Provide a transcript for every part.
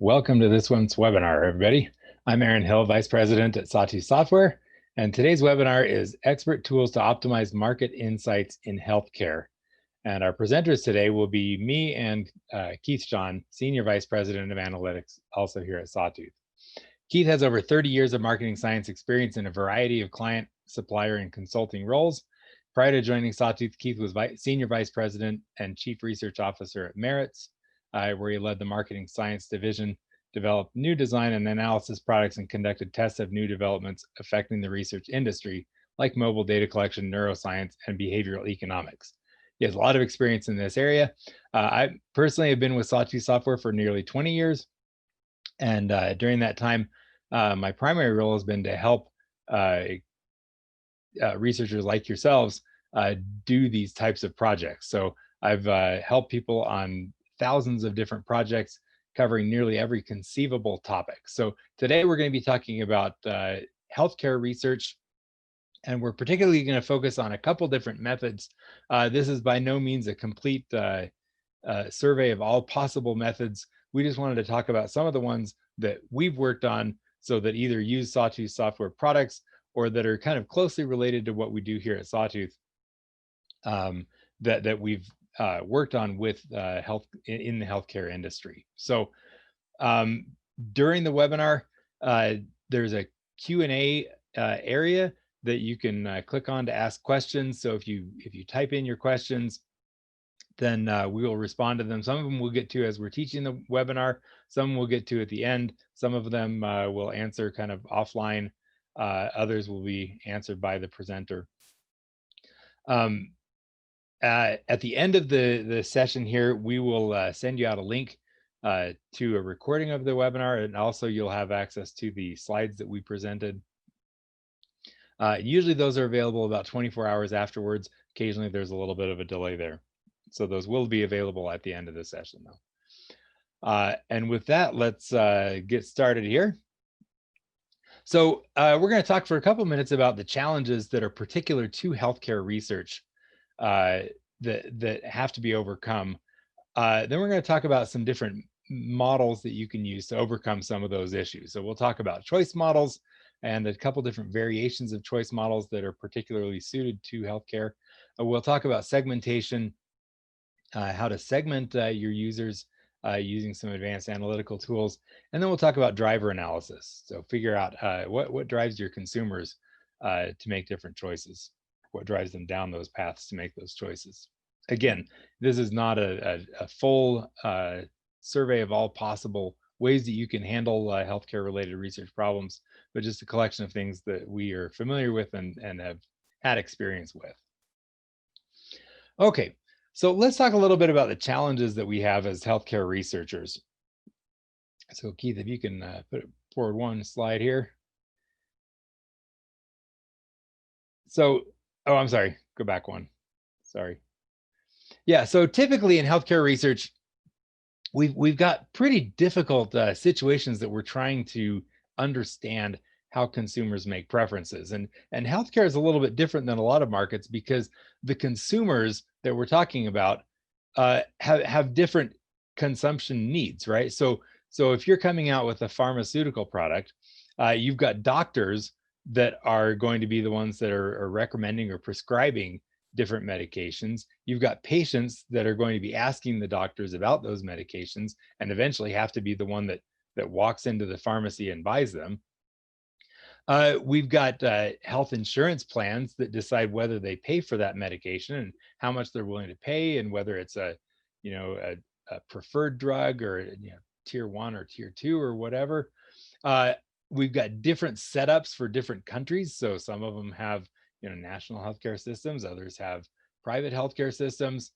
Welcome to this one's webinar, everybody. I'm Aaron Hill, Vice President at Sawtooth Software, and today's webinar is Expert Tools to Optimize Market Insights in Healthcare. And our presenters today will be me and Keith John, Senior Vice President of Analytics, also here at Sawtooth. Keith has over 30 years of marketing science experience in a variety of client, supplier, and consulting roles. Prior to joining Sawtooth, Keith was Senior Vice President and Chief Research Officer at Merits, where he led the marketing science division, developed new design and analysis products, and conducted tests of new developments affecting the research industry, like mobile data collection, neuroscience, and behavioral economics. He has a lot of experience in this area. I personally have been with Sawtooth Software for nearly 20 years. And during that time, my primary role has been to help researchers like yourselves do these types of projects. So I've helped people on thousands of different projects covering nearly every conceivable topic. So today we're going to be talking about healthcare research, and we're particularly going to focus on a couple different methods. This is by no means a complete survey of all possible methods. We just wanted to talk about some of the ones that we've worked on, so that either use Sawtooth software products or that are kind of closely related to what we do here at Sawtooth, that we've worked on with health in the healthcare industry. So during the webinar, there's a Q&A area that you can click on to ask questions. So if you type in your questions, then we will respond to them. Some of them we'll get to as we're teaching the webinar. Some we'll get to at the end. Some of them we'll answer kind of offline. Others will be answered by the presenter. At the end of the session here, we will send you out a link to a recording of the webinar, and also you'll have access to the slides that we presented. Usually those are available about 24 hours afterwards. Occasionally there's a little bit of a delay there. So those will be available at the end of the session though. And with that, let's get started here. So we're going to talk for a couple minutes about the challenges that are particular to healthcare research that have to be overcome. Then we're going to talk about some different models that you can use to overcome some of those issues. So we'll talk about choice models and a couple different variations of choice models that are particularly suited to healthcare. We'll talk about segmentation, how to segment your users using some advanced analytical tools. And then we'll talk about driver analysis. So figure out what drives your consumers to make different choices, what drives them down those paths to make those choices. Again, this is not a full survey of all possible ways that you can handle healthcare related research problems, but just a collection of things that we are familiar with and have had experience with. Okay, so let's talk a little bit about the challenges that we have as healthcare researchers. So Keith, if you can put forward one slide here. So, oh, I'm sorry, go back one, sorry. Yeah, so typically in healthcare research, we've got pretty difficult situations that we're trying to understand how consumers make preferences. And healthcare is a little bit different than a lot of markets because the consumers that we're talking about have different consumption needs, right? So if you're coming out with a pharmaceutical product, you've got doctors that are going to be the ones that are recommending or prescribing different medications. You've got patients that are going to be asking the doctors about those medications and eventually have to be the one that walks into the pharmacy and buys them. We've got health insurance plans that decide whether they pay for that medication and how much they're willing to pay, and whether it's a preferred drug or tier 1 or tier 2 or whatever. We've got different setups for different countries. So some of them have national healthcare systems, others have private healthcare systems.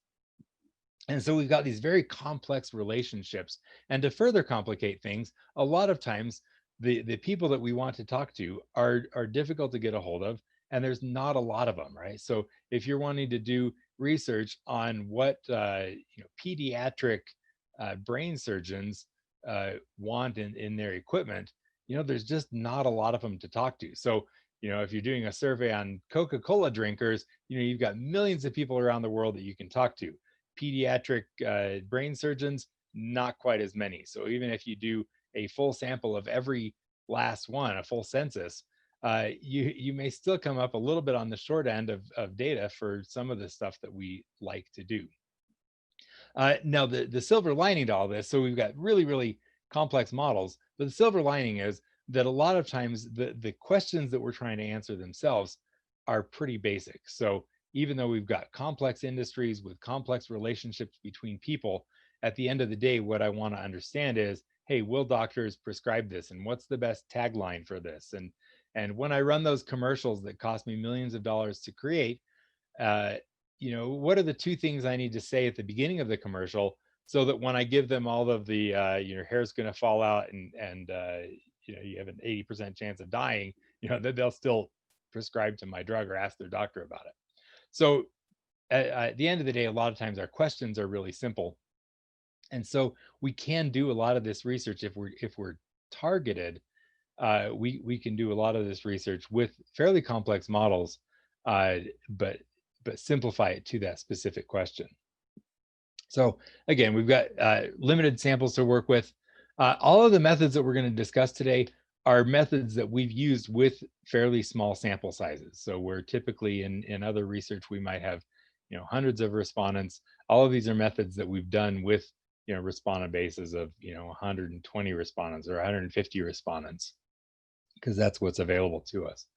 And so we've got these very complex relationships. And to further complicate things, a lot of times the people that we want to talk to are difficult to get a hold of, and there's not a lot of them, right? So if you're wanting to do research on what pediatric brain surgeons want in their equipment, there's just not a lot of them to talk to. So if you're doing a survey on Coca-Cola drinkers, you've got millions of people around the world that you can talk to. Pediatric brain surgeons, not quite as many. So even if you do a full sample of every last one, a full census, you may still come up a little bit on the short end of data for some of the stuff that we like to do. Now, the silver lining to all this, so we've got really, really complex models, but the silver lining is that a lot of times the questions that we're trying to answer themselves are pretty basic. So even though we've got complex industries with complex relationships between people, at the end of the day, what I want to understand is, hey, will doctors prescribe this? And what's the best tagline for this? And when I run those commercials that cost me millions of dollars to create, you know, what are the two things I need to say at the beginning of the commercial so that when I give them all of the, your hair's going to fall out and you know, you have an 80% chance of dying, you know, that they'll still prescribe to my drug or ask their doctor about it. So at the end of the day, a lot of times our questions are really simple. And so we can do a lot of this research if we're targeted. We can do a lot of this research with fairly complex models, but simplify it to that specific question. So again, we've got limited samples to work with. All of the methods that we're going to discuss today are methods that we've used with fairly small sample sizes. So we're typically in other research, we might have, you know, hundreds of respondents. All of these are methods that we've done with, you know, respondent bases of, you know, 120 respondents or 150 respondents, because that's what's available to us.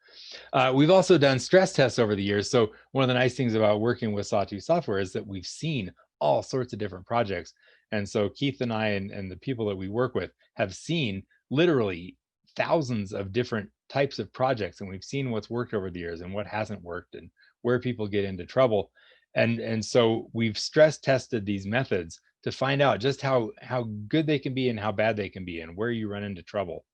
We've also done stress tests over the years. So one of the nice things about working with Sawtooth software is that we've seen all sorts of different projects. And so Keith and I and the people that we work with have seen literally thousands of different types of projects. And we've seen what's worked over the years and what hasn't worked and where people get into trouble. And so we've stress tested these methods to find out just how good they can be and how bad they can be and where you run into trouble.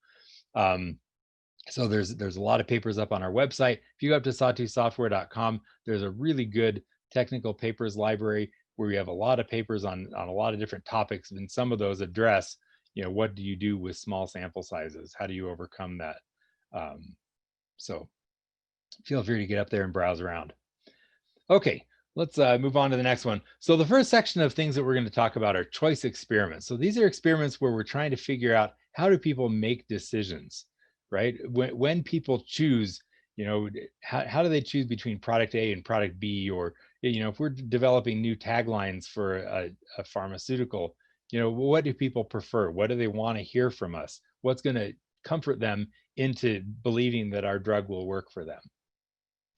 So there's a lot of papers up on our website. If you go up to sawtoothsoftware.com, there's a really good technical papers library where we have a lot of papers on a lot of different topics, and some of those address, you know, what do you do with small sample sizes? How do you overcome that? So feel free to get up there and browse around. Okay, let's move on to the next one. So the first section of things that we're going to talk about are choice experiments. So these are experiments where we're trying to figure out how do people make decisions, right? When people choose, you know, how do they choose between product A and product B? Or, you know, if we're developing new taglines for a pharmaceutical, you know, what do people prefer? What do they want to hear from us? What's going to comfort them into believing that our drug will work for them?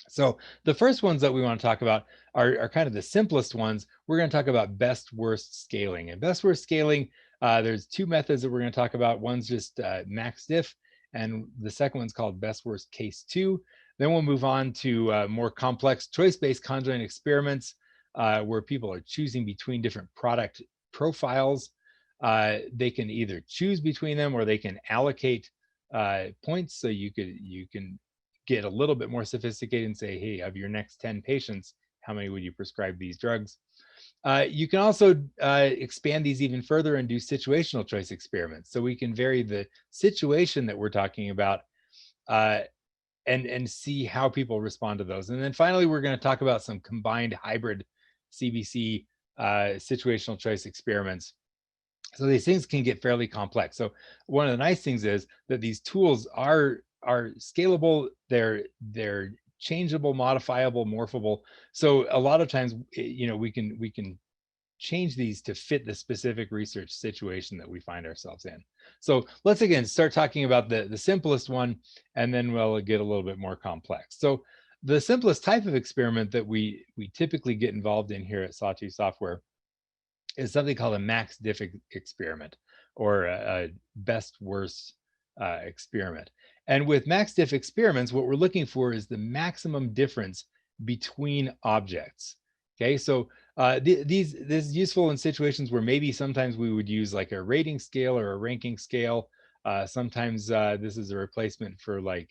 So the first ones that we want to talk about are kind of the simplest ones. We're going to talk about best worst scaling. And best worst scaling, there's two methods that we're going to talk about. One's just MaxDiff, and the second one's called best worst case 2. Then we'll move on to more complex choice-based conjoint experiments where people are choosing between different product profiles. They can either choose between them or they can allocate points. So you can get a little bit more sophisticated and say, hey, of your next 10 patients, how many would you prescribe these drugs? You can also expand these even further and do situational choice experiments. So we can vary the situation that we're talking about and see how people respond to those. And then finally, we're going to talk about some combined hybrid CBC situational choice experiments. So these things can get fairly complex. So one of the nice things is that these tools are scalable, they're changeable, modifiable, morphable. So a lot of times, you know, we can change these to fit the specific research situation that we find ourselves in. So let's again start talking about the simplest one, and then we'll get a little bit more complex. So the simplest type of experiment that we typically get involved in here at Sawtooth Software is something called a MaxDiff experiment, or a best worst experiment. And with MaxDiff experiments, what we're looking for is the maximum difference between objects. Okay, so this is useful in situations where maybe sometimes we would use like a rating scale or a ranking scale. Sometimes this is a replacement for like,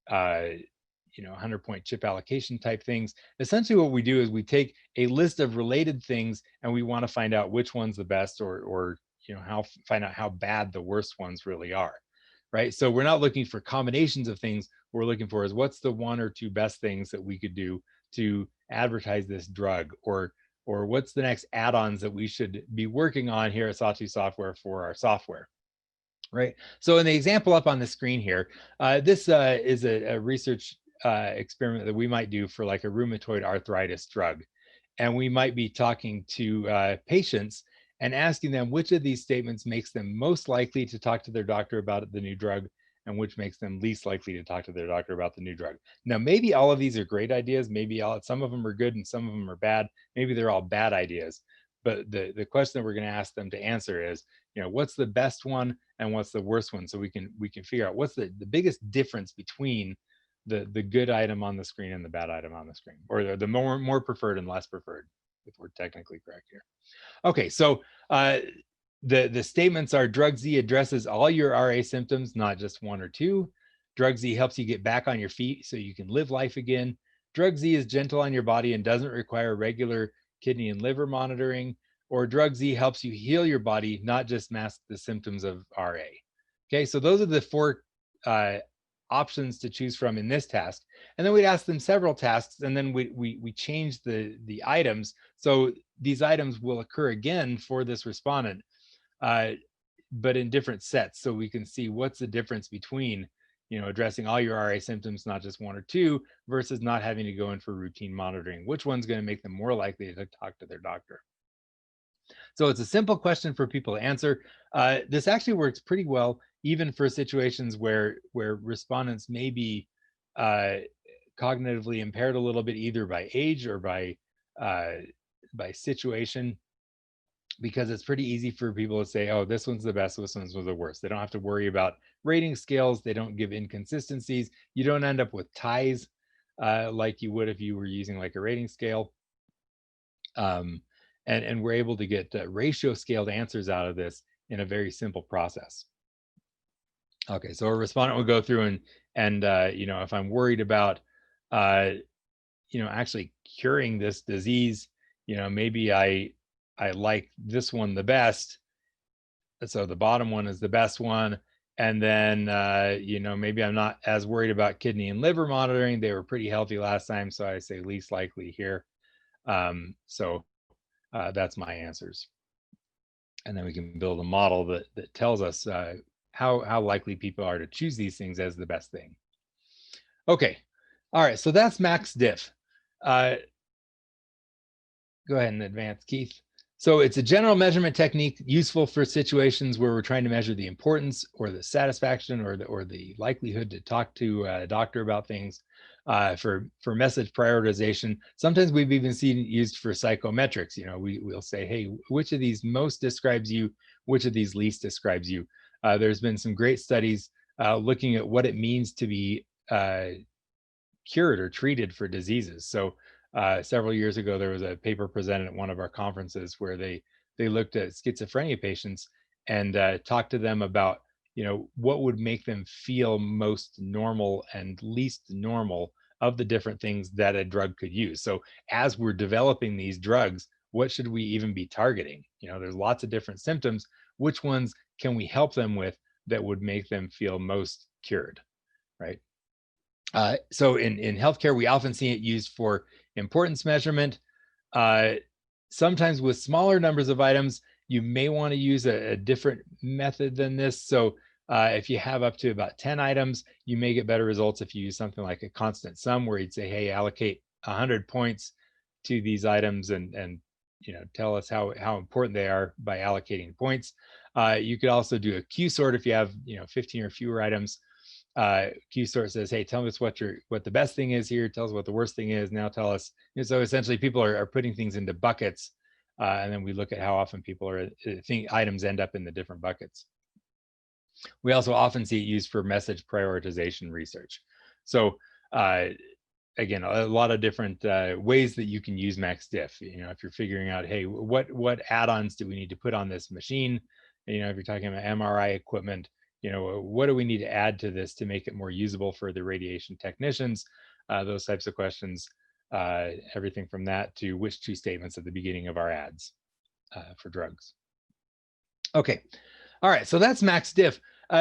you know, 100-point chip allocation type things. Essentially what we do is we take a list of related things and we want to find out which one's the best, or you know, find out how bad the worst ones really are, right? So we're not looking for combinations of things. What we're looking for is what's the one or two best things that we could do to advertise this drug, or or what's the next add-ons that we should be working on here at Sawtooth Software for our software, right? So in the example up on the screen here, this is a research experiment that we might do for like a rheumatoid arthritis drug. And we might be talking to patients and asking them which of these statements makes them most likely to talk to their doctor about the new drug and which makes them least likely to talk to their doctor about the new drug. Now, maybe all of these are great ideas. Maybe some of them are good and some of them are bad. Maybe they're all bad ideas. But the question that we're going to ask them to answer is, what's the best one and what's the worst one? So we can figure out what's the biggest difference between the good item on the screen and the bad item on the screen, or the more preferred and less preferred, if we're technically correct here. Okay, so the statements are: drug Z addresses all your RA symptoms, not just one or two. Drug Z helps you get back on your feet so you can live life again. Drug Z is gentle on your body and doesn't require regular kidney and liver monitoring. Or drug Z helps you heal your body, not just mask the symptoms of RA. Okay, so those are the four options to choose from in this task. And then we'd ask them several tasks, and then we change the items. So these items will occur again for this respondent, but in different sets. So we can see what's the difference between, addressing all your RA symptoms, not just one or two, versus not having to go in for routine monitoring. Which one's going to make them more likely to talk to their doctor? So it's a simple question for people to answer. This actually works pretty well, even for situations where respondents may be cognitively impaired a little bit, either by age or by situation, because it's pretty easy for people to say, oh, this one's the best, this one's the worst. They don't have to worry about rating scales. They don't give inconsistencies. You don't end up with ties like you would if you were using like a rating scale. And we're able to get ratio scaled answers out of this in a very simple process. Okay, so a respondent will go through and if I'm worried about actually curing this disease, maybe I like this one the best, so the bottom one is the best one. And then maybe I'm not as worried about kidney and liver monitoring. They were pretty healthy last time, so I say least likely here. That's my answers. And then we can build a model that tells us how likely people are to choose these things as the best thing. Okay, all right, so that's MaxDiff. Go ahead and advance, Keith. So it's a general measurement technique useful for situations where we're trying to measure the importance or the satisfaction or the likelihood to talk to a doctor about things. For message prioritization. Sometimes we've even seen it used for psychometrics. We'll say, hey, which of these most describes you? Which of these least describes you? There's been some great studies looking at what it means to be cured or treated for diseases. So several years ago, there was a paper presented at one of our conferences where they looked at schizophrenia patients and talked to them about what would make them feel most normal and least normal of the different things that a drug could use. So as we're developing these drugs, what should we even be targeting? There's lots of different symptoms. Which ones can we help them with that would make them feel most cured, right? So in healthcare, we often see it used for importance measurement. Sometimes with smaller numbers of items, you may want to use a different method than this. So if you have up to about 10 items, you may get better results if you use something like a constant sum, where you'd say, hey, allocate 100 points to these items and tell us how important they are by allocating points. You could also do a Q sort if you have 15 or fewer items. Q sort says, hey, tell us what the best thing is here, tell us what the worst thing is, now tell us. So essentially people are putting things into buckets, and then we look at how often items end up in the different buckets. We also often see it used for message prioritization research. So again, a lot of different ways that you can use MaxDiff. If you're figuring out, hey, what add-ons do we need to put on this machine? If you're talking about MRI equipment, what do we need to add to this to make it more usable for the radiation technicians? Those types of questions, everything from that to which two statements at the beginning of our ads for drugs. Okay, all right, so that's MaxDiff.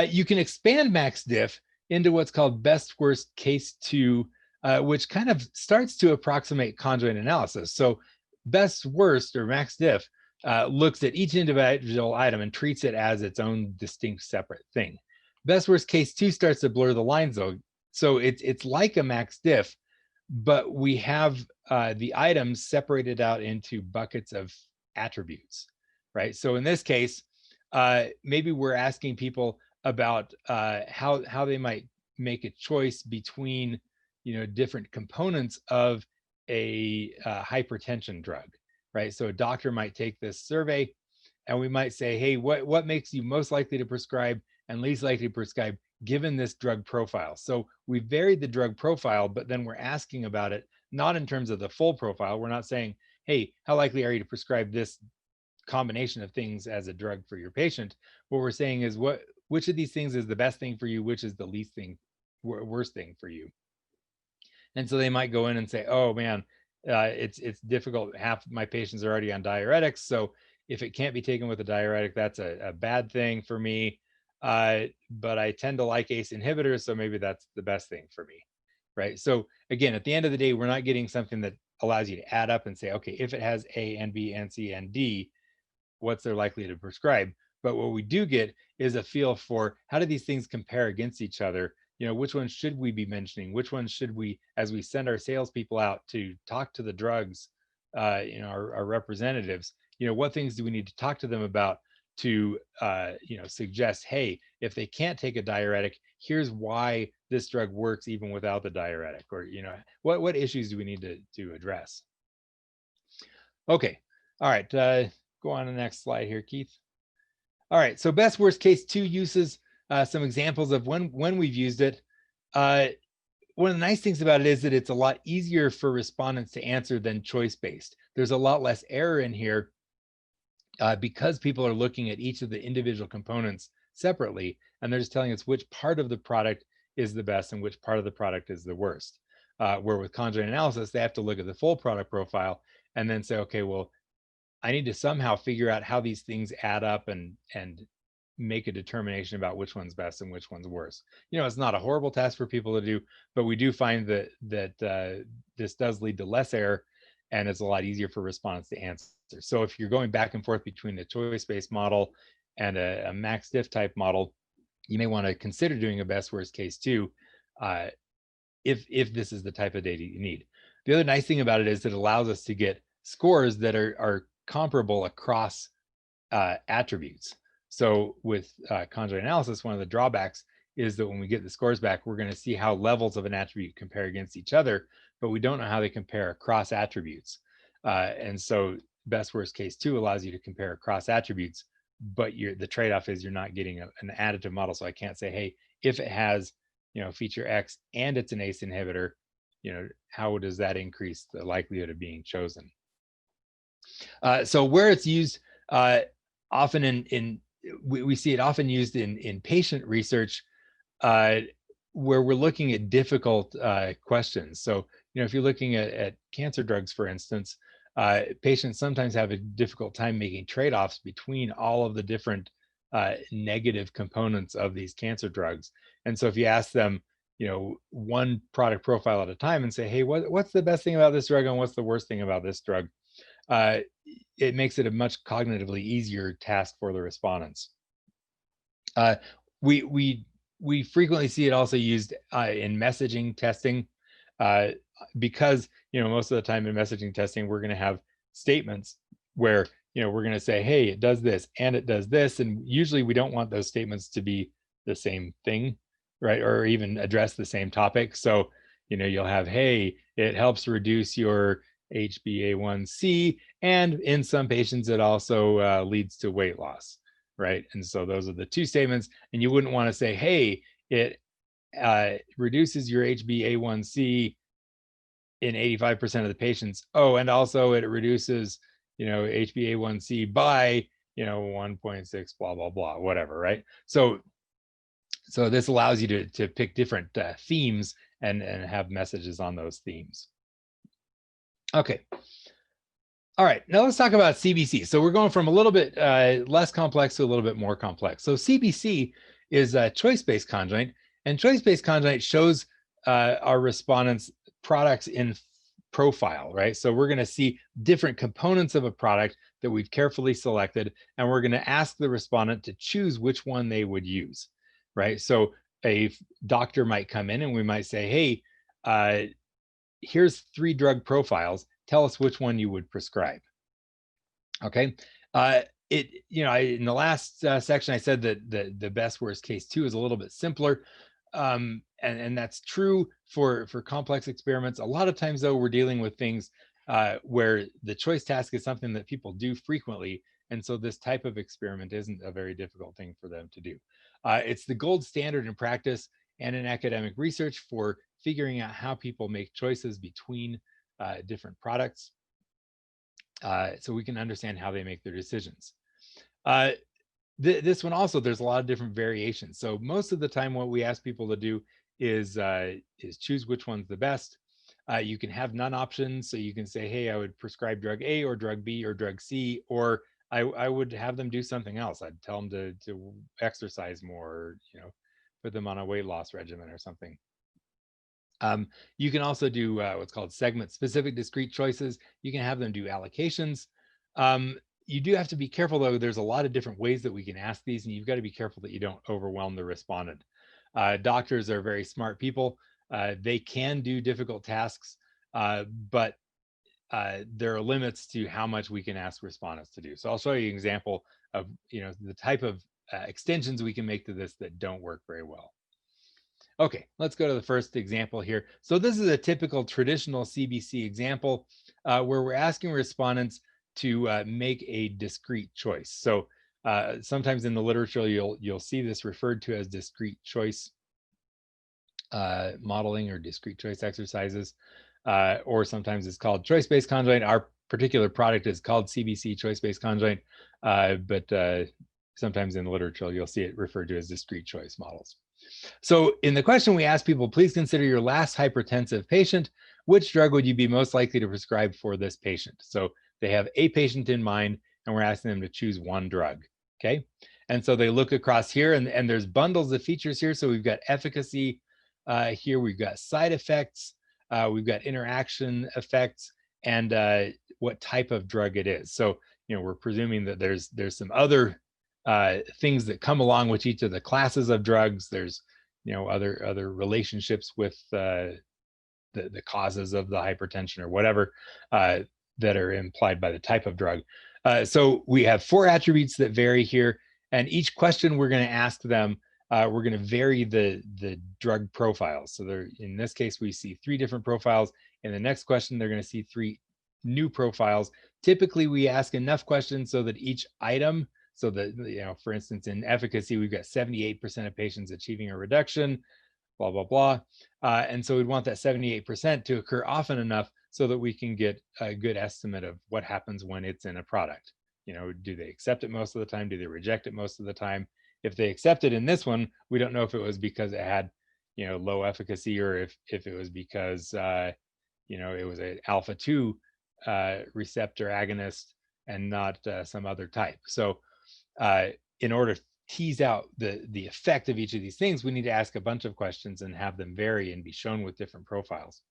You can expand MaxDiff into what's called best worst case 2, which kind of starts to approximate conjoint analysis. So Best worst, or MaxDiff, looks at each individual item and treats it as its own distinct separate thing. Best worst case 2 starts to blur the lines though. So it's like a MaxDiff, but we have the items separated out into buckets of attributes, right? So in this case, maybe we're asking people about how they might make a choice between, different components of a hypertension drug, right? So a doctor might take this survey, and we might say, hey, what makes you most likely to prescribe and least likely to prescribe given this drug profile? So we varied the drug profile, but then we're asking about it not in terms of the full profile. We're not saying, hey, how likely are you to prescribe this combination of things as a drug for your patient? What we're saying is which of these things is the best thing for you, which is the least thing, worst thing for you. And so they might go in and say, oh man, it's difficult. Half my patients are already on diuretics, so if it can't be taken with a diuretic, that's a bad thing for me. But I tend to like ACE inhibitors, so maybe that's the best thing for me, right? So again, at the end of the day, we're not getting something that allows you to add up and say, okay, if it has A and B and C and D, what's their likely to prescribe? But what we do get is a feel for how do these things compare against each other? Which ones should we be mentioning? Which ones should we, as we send our salespeople out to talk to the drugs, our representatives, what things do we need to talk to them about to, suggest, hey, if they can't take a diuretic, here's why this drug works even without the diuretic, or, what issues do we need to address? Okay, all right, go on to the next slide here, Keith. All right, so best worst case 2 uses, some examples of when we've used it. One of the nice things about it is that it's a lot easier for respondents to answer than choice-based. There's a lot less error in here because people are looking at each of the individual components separately, and they're just telling us which part of the product is the best and which part of the product is the worst. Where with conjoint analysis, they have to look at the full product profile and then say, okay, well, I need to somehow figure out how these things add up and make a determination about which one's best and which one's worse. It's not a horrible task for people to do, but we do find that this does lead to less error, and it's a lot easier for respondents to answer. So if you're going back and forth between a choice-based model and a MaxDiff type model, you may want to consider doing a best worst case too, if this is the type of data you need. The other nice thing about it is that it allows us to get scores that are comparable across attributes. So with conjoint analysis, one of the drawbacks is that when we get the scores back, we're going to see how levels of an attribute compare against each other, but we don't know how they compare across attributes. And so best worst case 2 allows you to compare across attributes, but the trade-off is you're not getting an additive model. So I can't say, hey, if it has feature X and it's an ACE inhibitor, how does that increase the likelihood of being chosen? So where it's used often we see it often used in patient research where we're looking at difficult questions. So, if you're looking at cancer drugs, for instance, patients sometimes have a difficult time making trade-offs between all of the different negative components of these cancer drugs. And so if you ask them, one product profile at a time and say, hey, what's the best thing about this drug and what's the worst thing about this drug? It makes it a much cognitively easier task for the respondents. We frequently see it also used in messaging testing because most of the time in messaging testing we're going to have statements where we're going to say, hey, it does this and it does this, and usually we don't want those statements to be the same thing, right, or even address the same topic. So you'll have, hey, it helps reduce your HbA1c, and in some patients it also leads to weight loss, right? And so those are the two statements, and you wouldn't want to say, hey, it reduces your HbA1c in 85% of the patients. Oh, and also it reduces HbA1c by 1.6 blah blah blah, whatever, right? So this allows you to pick different themes and have messages on those themes. Okay. All right, now let's talk about CBC. So we're going from a little bit less complex to a little bit more complex. So CBC is a choice-based conjoint, and choice-based conjoint shows our respondents products in profile, right? So we're going to see different components of a product that we've carefully selected, and we're going to ask the respondent to choose which one they would use, right? So a doctor might come in and we might say, hey, here's 3 drug profiles. Tell us which one you would prescribe. Okay. In the last section, I said that the best worst case 2 is a little bit simpler. And that's true for complex experiments. A lot of times, though, we're dealing with things where the choice task is something that people do frequently. And so this type of experiment isn't a very difficult thing for them to do. It's the gold standard in practice and in academic research for figuring out how people make choices between different products, so we can understand how they make their decisions. This one also, there's a lot of different variations. So most of the time, what we ask people to do is choose which one's the best. You can have none options. So you can say, hey, I would prescribe drug A or drug B or drug C, or I would have them do something else. I'd tell them to exercise more, or, put them on a weight loss regimen or something. You can also do what's called segment-specific discrete choices. You can have them do allocations. You do have to be careful, though. There's a lot of different ways that we can ask these, and you've got to be careful that you don't overwhelm the respondent. Doctors are very smart people. They can do difficult tasks, but there are limits to how much we can ask respondents to do. So I'll show you an example of the type of extensions we can make to this that don't work very well. Okay, let's go to the first example here. So this is a typical traditional CBC example where we're asking respondents to make a discrete choice. So sometimes in the literature, you'll see this referred to as discrete choice modeling or discrete choice exercises, or sometimes it's called choice-based conjoint. Our particular product is called CBC choice-based conjoint, but sometimes in the literature, you'll see it referred to as discrete choice models. So in the question, we ask people, please consider your last hypertensive patient. Which drug would you be most likely to prescribe for this patient? So they have a patient in mind, and we're asking them to choose one drug, okay? And so they look across here, and there's bundles of features here. So we've got efficacy here, we've got side effects, we've got interaction effects, and what type of drug it is. So, we're presuming that there's some other things that come along with each of the classes of drugs. There's other relationships with the causes of the hypertension or whatever that are implied by the type of drug. So we have 4 attributes that vary here, and each question we're going to ask them, we're going to vary the drug profiles. So there, in this case, we see 3 different profiles. In the next question, they're going to see 3 new profiles. Typically, we ask enough questions so that each item, so that, for instance, in efficacy, we've got 78% of patients achieving a reduction, blah, blah, blah. And so we'd want that 78% to occur often enough so that we can get a good estimate of what happens when it's in a product. Do they accept it most of the time? Do they reject it most of the time? If they accept it in this one, we don't know if it was because it had, low efficacy, or if it was because, it was an alpha-2 receptor agonist and not some other type. So in order to tease out the effect of each of these things, we need to ask a bunch of questions and have them vary and be shown with different profiles.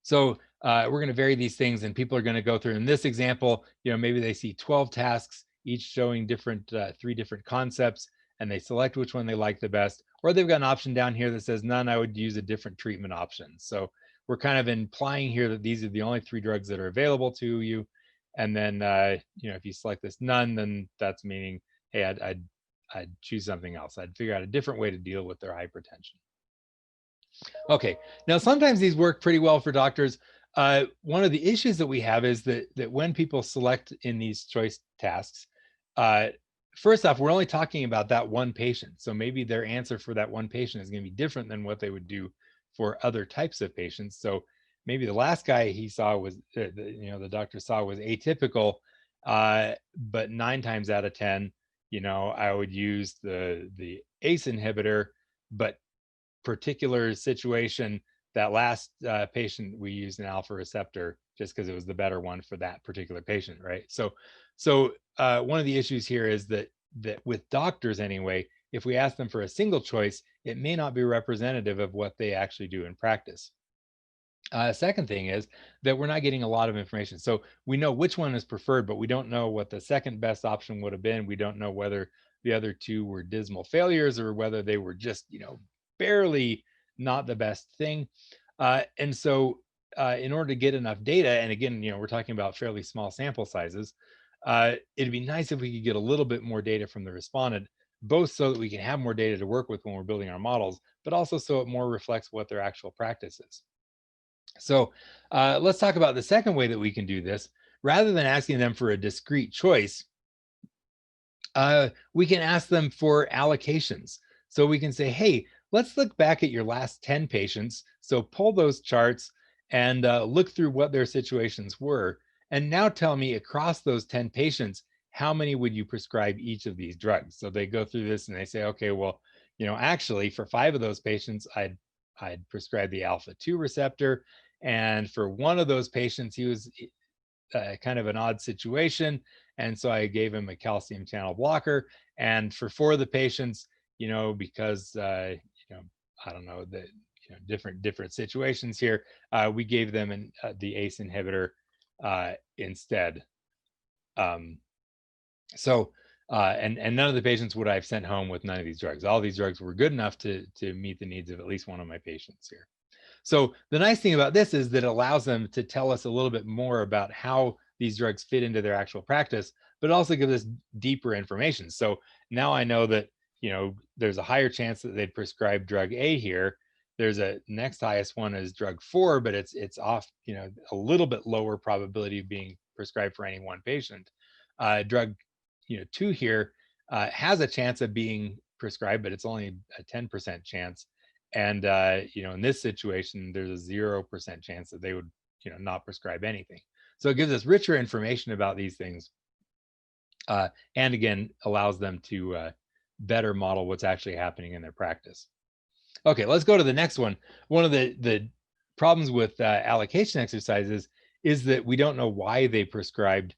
So we're going to vary these things, and people are going to go through. In this example, maybe they see 12 tasks, each showing 3 different concepts, and they select which one they like the best. Or they've got an option down here that says none, I would use a different treatment option. So we're kind of implying here that these are the only 3 drugs that are available to you. And then, if you select this none, then that's meaning, hey, I'd choose something else. I'd figure out a different way to deal with their hypertension. Okay, now sometimes these work pretty well for doctors. One of the issues that we have is that when people select in these choice tasks, first off, we're only talking about that one patient. So maybe their answer for that one patient is going to be different than what they would do for other types of patients. So maybe the last guy he saw was, the doctor saw was atypical, but 9 times out of 10, I would use the ACE inhibitor, but particular situation, that last patient, we used an alpha receptor just because it was the better one for that particular patient, right? So one of the issues here is that with doctors anyway, if we ask them for a single choice, it may not be representative of what they actually do in practice. Second thing is that we're not getting a lot of information. So we know which one is preferred, but we don't know what the second best option would have been. We don't know whether the other two were dismal failures or whether they were just, barely not the best thing. And so in order to get enough data, and again, we're talking about fairly small sample sizes, it'd be nice if we could get a little bit more data from the respondent, both so that we can have more data to work with when we're building our models, but also so it more reflects what their actual practice is. So let's talk about the second way that we can do this. Rather than asking them for a discrete choice, we can ask them for allocations. So we can say, hey, let's look back at your last 10 patients. So pull those charts and look through what their situations were. And now tell me across those 10 patients, how many would you prescribe each of these drugs? So they go through this and they say, okay, well, actually for 5 of those patients, I'd prescribe the alpha-2 receptor. And for one of those patients, he was kind of an odd situation. And so I gave him a calcium channel blocker. And for 4 of the patients, because, I don't know, the different situations here, we gave them the ACE inhibitor instead. And none of the patients would I have sent home with none of these drugs. All these drugs were good enough to meet the needs of at least one of my patients here. So the nice thing about this is that it allows them to tell us a little bit more about how these drugs fit into their actual practice, but it also gives us deeper information. So now I know that, there's a higher chance that they'd prescribe drug A here. There's a next highest one is drug 4, but it's off, a little bit lower probability of being prescribed for any one patient. Drug, 2 here has a chance of being prescribed, but it's only a 10% chance. And in this situation, there's a 0% chance that they would, not prescribe anything. So it gives us richer information about these things, and again allows them to better model what's actually happening in their practice. Okay, let's go to the next one. One of the problems with allocation exercises is that we don't know why they prescribed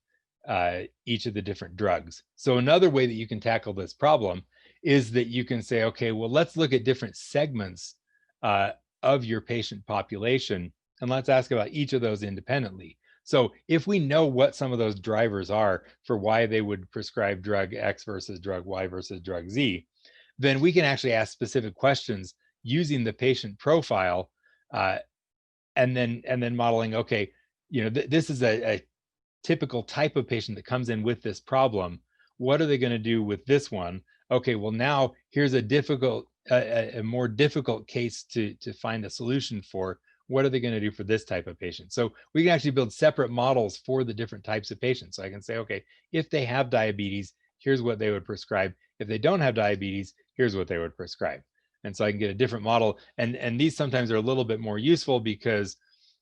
each of the different drugs. So another way that you can tackle this problem is that you can say, okay, well, let's look at different segments of your patient population, and let's ask about each of those independently. So if we know what some of those drivers are for why they would prescribe drug X versus drug Y versus drug Z, then we can actually ask specific questions using the patient profile, and then modeling, okay, this is a typical type of patient that comes in with this problem. What are they going to do with this one? Okay, well, now here's a more difficult case to find a solution for. What are they going to do for this type of patient? So we can actually build separate models for the different types of patients. So I can say, okay, if they have diabetes, here's what they would prescribe. If they don't have diabetes, here's what they would prescribe. And so I can get a different model. And these sometimes are a little bit more useful because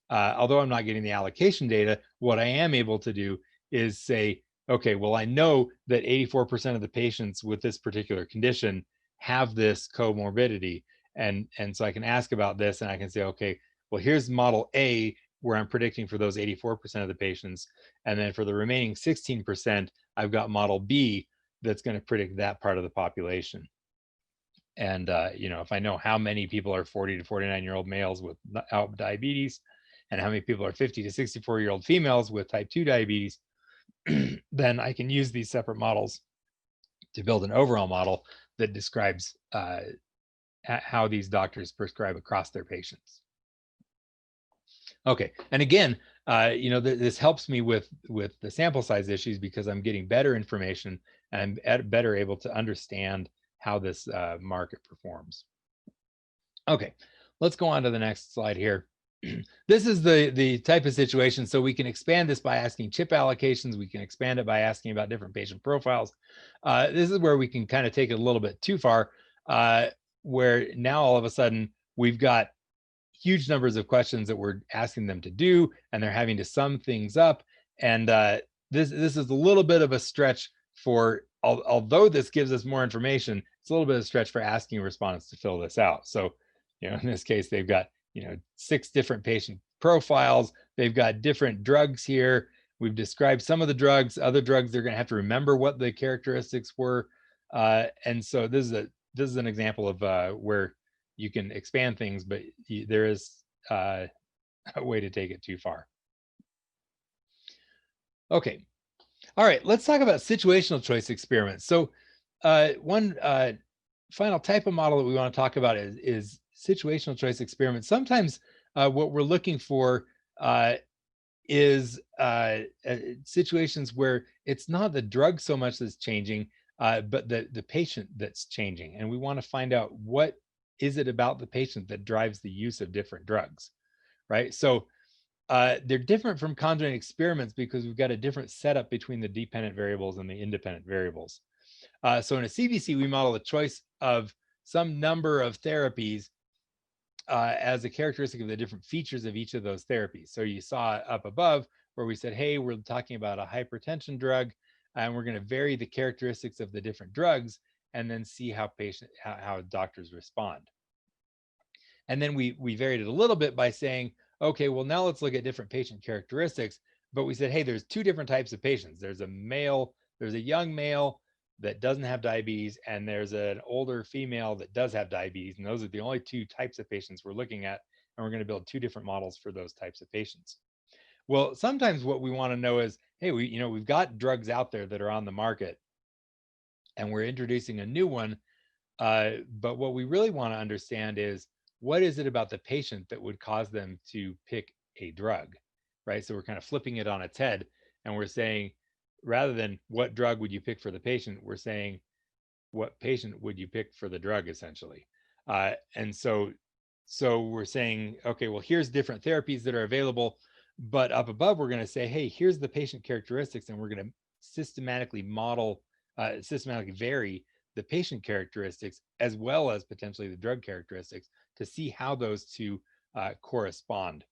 although I'm not getting the allocation data, what I am able to do is say, okay, well, I know that 84% of the patients with this particular condition have this comorbidity. And so I can ask about this and I can say, okay, well, here's model A, where I'm predicting for those 84% of the patients. And then for the remaining 16%, I've got model B that's going to predict that part of the population. And, if I know how many people are 40 to 49-year-old males without diabetes, and how many people are 50 to 64-year-old females with type 2 diabetes, then I can use these separate models to build an overall model that describes how these doctors prescribe across their patients. Okay, and again, this helps me with the sample size issues because I'm getting better information and I'm better able to understand how this market performs. Okay, let's go on to the next slide here. This is the type of situation. So we can expand this by asking chip allocations. We can expand it by asking about different patient profiles. This is where we can kind of take it a little bit too far, where now all of a sudden we've got huge numbers of questions that we're asking them to do, and they're having to sum things up. And this is a little bit of a stretch for, although this gives us more information, it's a little bit of a stretch for asking respondents to fill this out. So, in this case, they've got 6 different patient profiles. They've got different drugs here. We've described some of the drugs. Other drugs, they're going to have to remember what the characteristics were. And so this is an example of where you can expand things, but there is a way to take it too far. Okay. All right, let's talk about situational choice experiments. So one final type of model that we want to talk about is situational choice experiments. Sometimes what we're looking for is situations where it's not the drug so much that's changing, but the patient that's changing. And we want to find out what is it about the patient that drives the use of different drugs, right? So they're different from conjoint experiments because we've got a different setup between the dependent variables and the independent variables. So in a CBC, we model the choice of some number of therapies as a characteristic of the different features of each of those therapies. So you saw up above where we said, hey, we're talking about a hypertension drug, and we're going to vary the characteristics of the different drugs and then see how doctors respond. And then we varied it a little bit by saying, okay, well, now let's look at different patient characteristics. But we said, hey, there's two different types of patients. There's a young male that doesn't have diabetes, and there's an older female that does have diabetes. And those are the only two types of patients we're looking at. And we're going to build two different models for those types of patients. Well, sometimes what we want to know is, hey, we've got drugs out there that are on the market, and we're introducing a new one. But what we really want to understand is, what is it about the patient that would cause them to pick a drug, right? So we're kind of flipping it on its head, and we're saying, rather than what drug would you pick for the patient, we're saying, what patient would you pick for the drug, essentially. And so we're saying, okay, well, here's different therapies that are available, but up above, we're going to say, hey, here's the patient characteristics, and we're going to systematically vary the patient characteristics as well as potentially the drug characteristics to see how those two correspond.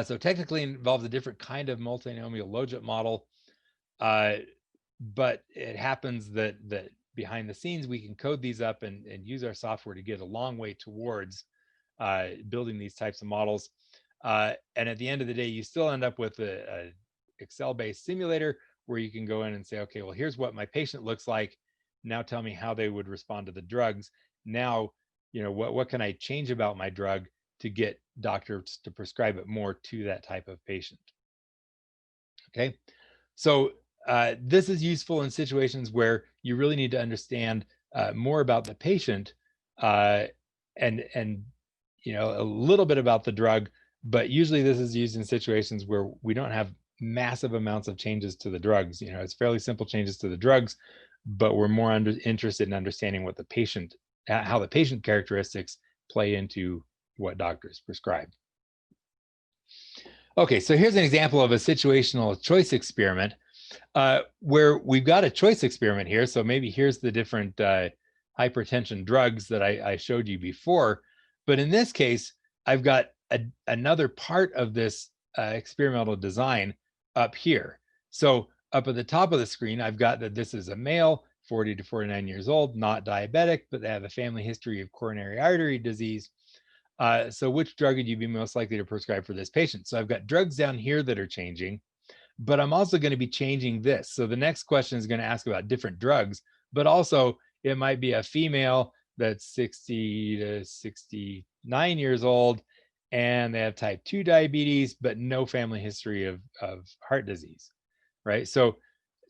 So technically it involves a different kind of multinomial logit model, but it happens that behind the scenes we can code these up and use our software to get a long way towards building these types of models. And at the end of the day, you still end up with a Excel-based simulator where you can go in and say, okay, well, here's what my patient looks like. Now tell me how they would respond to the drugs. Now, what can I change about my drug to get doctors to prescribe it more to that type of patient? Okay, so this is useful in situations where you really need to understand more about the patient and a little bit about the drug, but usually this is used in situations where we don't have massive amounts of changes to the drugs. It's fairly simple changes to the drugs, but we're more interested in understanding what how the patient characteristics play into what doctors prescribe. Okay, so here's an example of a situational choice experiment where we've got a choice experiment here. So maybe here's the different hypertension drugs that I showed you before. But in this case, I've got another part of this experimental design up here. So up at the top of the screen, I've got that this is a male, 40 to 49 years old, not diabetic, but they have a family history of coronary artery disease. So which drug would you be most likely to prescribe for this patient? So I've got drugs down here that are changing, but I'm also going to be changing this. So the next question is going to ask about different drugs, but also it might be a female that's 60 to 69 years old, and they have type 2 diabetes, but no family history of heart disease, right? So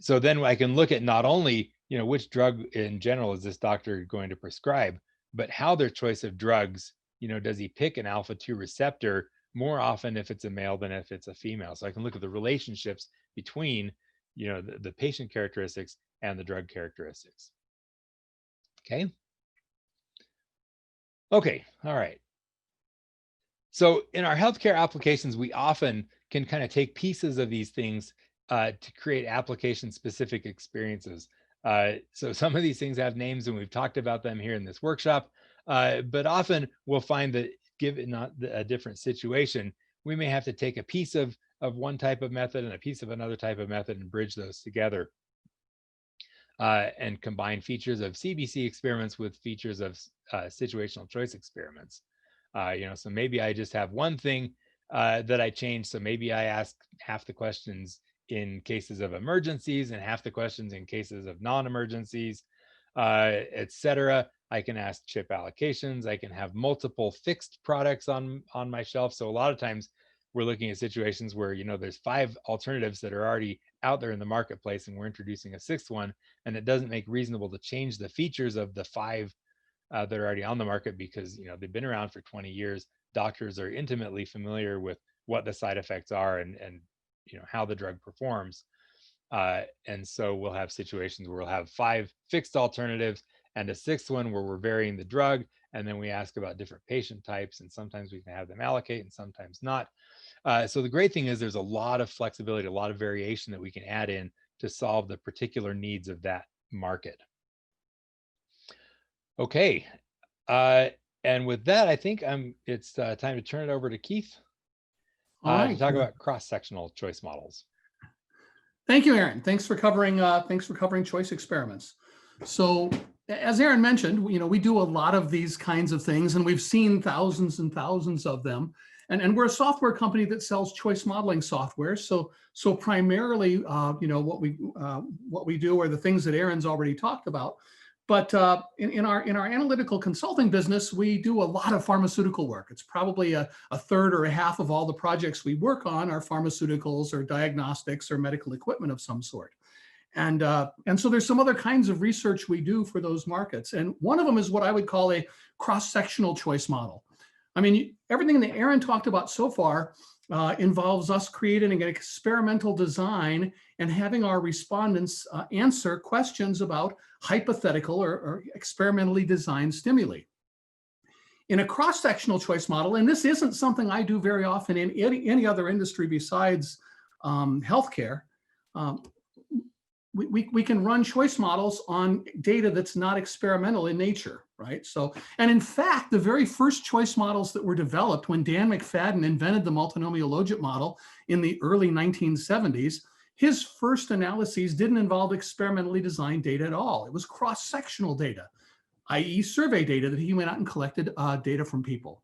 then I can look at not only, which drug in general is this doctor going to prescribe, but how their choice of drugs, does he pick an alpha-2 receptor more often if it's a male than if it's a female? So I can look at the relationships between, the patient characteristics and the drug characteristics. Okay. Okay. All right. So in our healthcare applications, we often can kind of take pieces of these things to create application-specific experiences. So some of these things have names, and we've talked about them here in this workshop. But often we'll find that given a different situation, we may have to take a piece of one type of method and a piece of another type of method and bridge those together and combine features of CBC experiments with features of situational choice experiments. So maybe I just have one thing that I change. So maybe I ask half the questions in cases of emergencies and half the questions in cases of non-emergencies, et cetera. I can ask chip allocations. I can have multiple fixed products on my shelf. So a lot of times we're looking at situations where, you know, there's 5 alternatives that are already out there in the marketplace, and we're introducing a 6th one, and it doesn't make reasonable to change the features of the 5 that are already on the market, because, you know, they've been around for 20 years. Doctors are intimately familiar with what the side effects are and you know, how the drug performs. And so we'll have situations where we'll have 5 fixed alternatives and a 6th one where we're varying the drug. And then we ask about different patient types, and sometimes we can have them allocate and sometimes not. So the great thing is there's a lot of flexibility, a lot of variation that we can add in to solve the particular needs of that market. Okay. And with that, I think it's time to turn it over to Keith to talk about cross-sectional choice models. Thank you, Aaron. Thanks for covering choice experiments. So, as Aaron mentioned, you know, we do a lot of these kinds of things, and we've seen thousands and thousands of them. And we're a software company that sells choice modeling software. So primarily, you know, what we do are the things that Aaron's already talked about. But in our analytical consulting business, we do a lot of pharmaceutical work. It's probably a third or a half of all the projects we work on are pharmaceuticals or diagnostics or medical equipment of some sort. And so there's some other kinds of research we do for those markets. And one of them is what I would call a cross-sectional choice model. I mean, everything that Aaron talked about so far involves us creating an experimental design and having our respondents answer questions about hypothetical or experimentally designed stimuli. In a cross-sectional choice model, and this isn't something I do very often in any other industry besides healthcare, we can run choice models on data that's not experimental in nature, right? So, and in fact, the very first choice models that were developed when Dan McFadden invented the multinomial logit model in the early 1970s, his first analyses didn't involve experimentally designed data at all. It was cross-sectional data, i.e. survey data that he went out and collected data from people.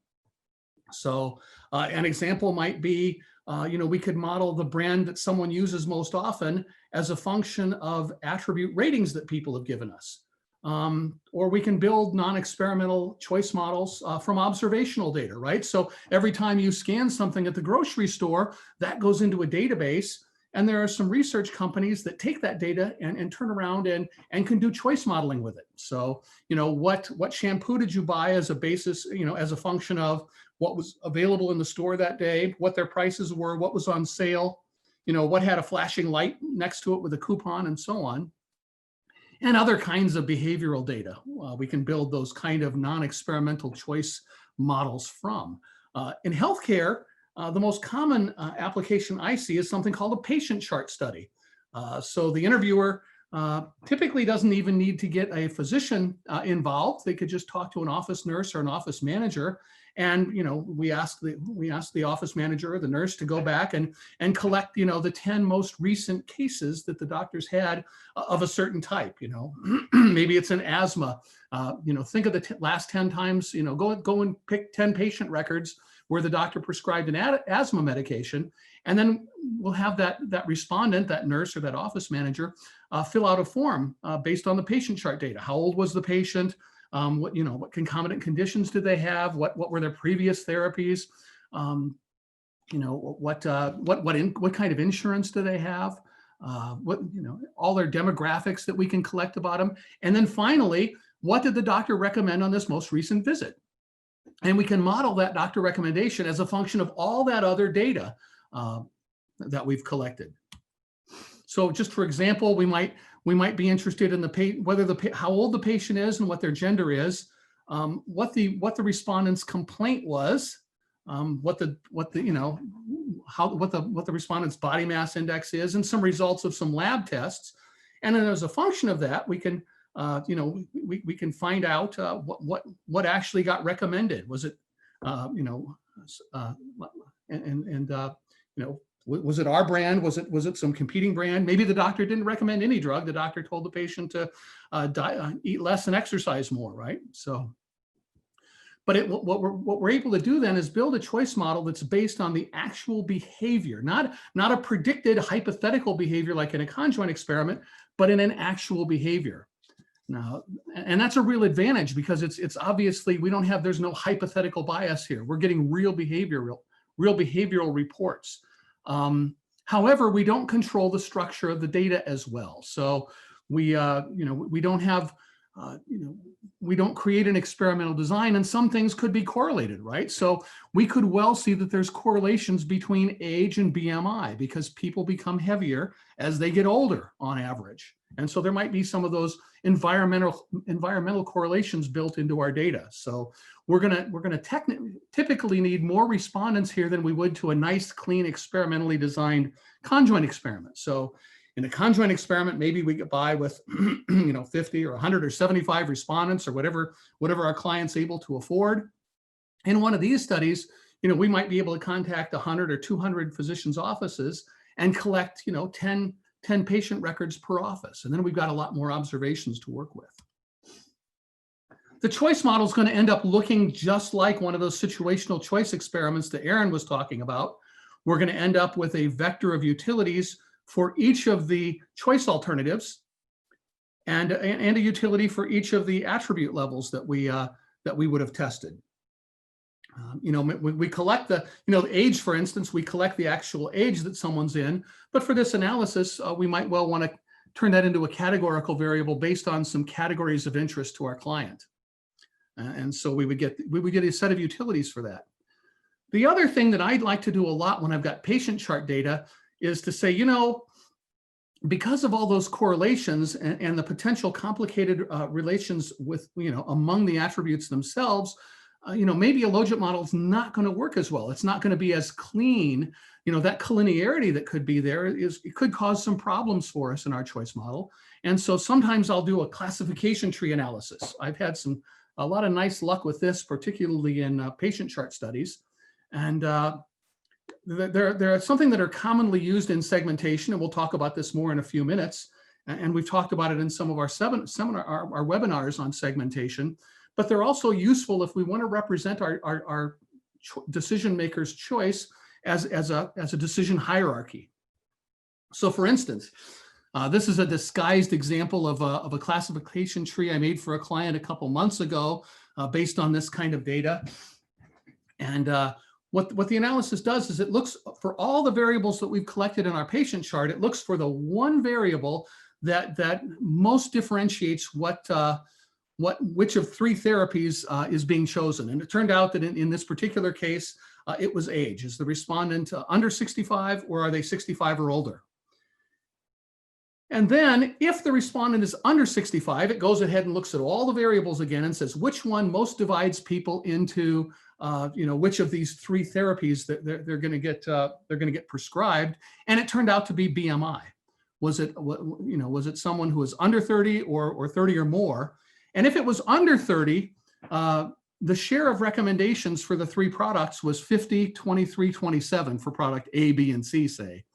So an example might be, you know, we could model the brand that someone uses most often as a function of attribute ratings that people have given us. Or we can build non-experimental choice models from observational data, right? So every time you scan something at the grocery store, that goes into a database. And there are some research companies that take that data and turn around and can do choice modeling with it. So, you know, what shampoo did you buy as a basis, you know, as a function of what was available in the store that day, what their prices were, what was on sale, you know, what had a flashing light next to it with a coupon, and so on. And other kinds of behavioral data. We can build those kind of non-experimental choice models from. In healthcare, the most common application I see is something called a patient chart study. So the interviewer typically doesn't even need to get a physician involved. They could just talk to an office nurse or an office manager. And, you know, we ask the office manager or the nurse to go back and collect, you know, the 10 most recent cases that the doctors had of a certain type. You know, maybe it's an asthma. You know, think of the last 10 times. You know, go and pick 10 patient records where the doctor prescribed an asthma medication, and then we'll have that respondent, that nurse or that office manager, fill out a form based on the patient chart data. How old was the patient? What concomitant conditions did they have? What were their previous therapies? What kind of insurance do they have? All their demographics that we can collect about them. And then finally, what did the doctor recommend on this most recent visit? And we can model that doctor recommendation as a function of all that other data that we've collected. So just for example, we might be interested in how old the patient is and what their gender is, what the respondent's complaint was, what the respondent's body mass index is, and some results of some lab tests. And then as a function of that, we can we can find out what actually got recommended. Was it was it our brand? Was it some competing brand? Maybe the doctor didn't recommend any drug. The doctor told the patient to eat less and exercise more, right? So, but what we're able to do then is build a choice model that's based on the actual behavior, not a predicted hypothetical behavior like in a conjoint experiment, but in an actual behavior. Now, and that's a real advantage because it's obviously there's no hypothetical bias here. We're getting real behavioral reports. However, we don't control the structure of the data as well. So we don't have we don't create an experimental design, and some things could be correlated, right? So we could well see that there's correlations between age and BMI because people become heavier as they get older on average. And so there might be some of those environmental correlations built into our data. So we're gonna typically need more respondents here than we would to a nice, clean, experimentally designed conjoint experiment. So in a conjoint experiment, maybe we get by with 50 or 100 or 75 respondents or whatever our client's able to afford. In one of these studies, we might be able to contact 100 or 200 physicians' offices and collect 10 patient records per office. And then we've got a lot more observations to work with. The choice model is going to end up looking just like one of those situational choice experiments that Aaron was talking about. We're going to end up with a vector of utilities for each of the choice alternatives and a utility for each of the attribute levels that we would have tested. We collect the age, for instance, we collect the actual age that someone's in, but for this analysis, we might well want to turn that into a categorical variable based on some categories of interest to our client. And so we would get a set of utilities for that. The other thing that I'd like to do a lot when I've got patient chart data is to say, because of all those correlations and the potential complicated relations with, among the attributes themselves, maybe a logit model is not going to work as well. It's not going to be as clean. That collinearity that could be there it could cause some problems for us in our choice model. And so sometimes I'll do a classification tree analysis. I've had a lot of nice luck with this, particularly in patient chart studies. And there are something that are commonly used in segmentation, and we'll talk about this more in a few minutes. And we've talked about it in some of our our webinars on segmentation. But they're also useful if we want to represent our decision maker's choice as a decision hierarchy. So, for instance, this is a disguised example of a classification tree I made for a client a couple months ago, based on this kind of data. And what the analysis does is it looks for all the variables that we've collected in our patient chart. It looks for the one variable that most differentiates which of three therapies is being chosen. And it turned out that in this particular case, it was age. Is the respondent under 65 or are they 65 or older? And then if the respondent is under 65, it goes ahead and looks at all the variables again and says which one most divides people into which of these three therapies that they're going to get prescribed. And it turned out to be BMI. Was it someone who was under 30 or 30 or more? And if it was under 30, the share of recommendations for the three products was 50, 23, 27 for product A, B, and C, say.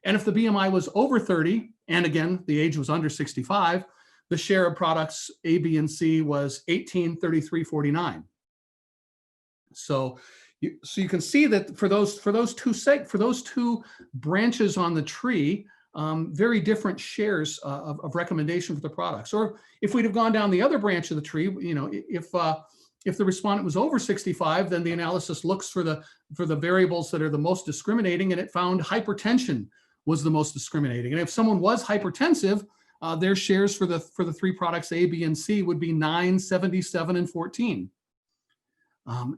And if the BMI was over 30, and again, the age was under 65, the share of products A, B, and C was 18, 33, 49. So you can see that for those two branches on the tree, very different shares of recommendation for the products. Or if we'd have gone down the other branch of the tree, if the respondent was over 65, then the analysis looks for the variables that are the most discriminating, and it found hypertension was the most discriminating. And if someone was hypertensive, their shares for the three products A, B, and C would be 9, 77, and 14.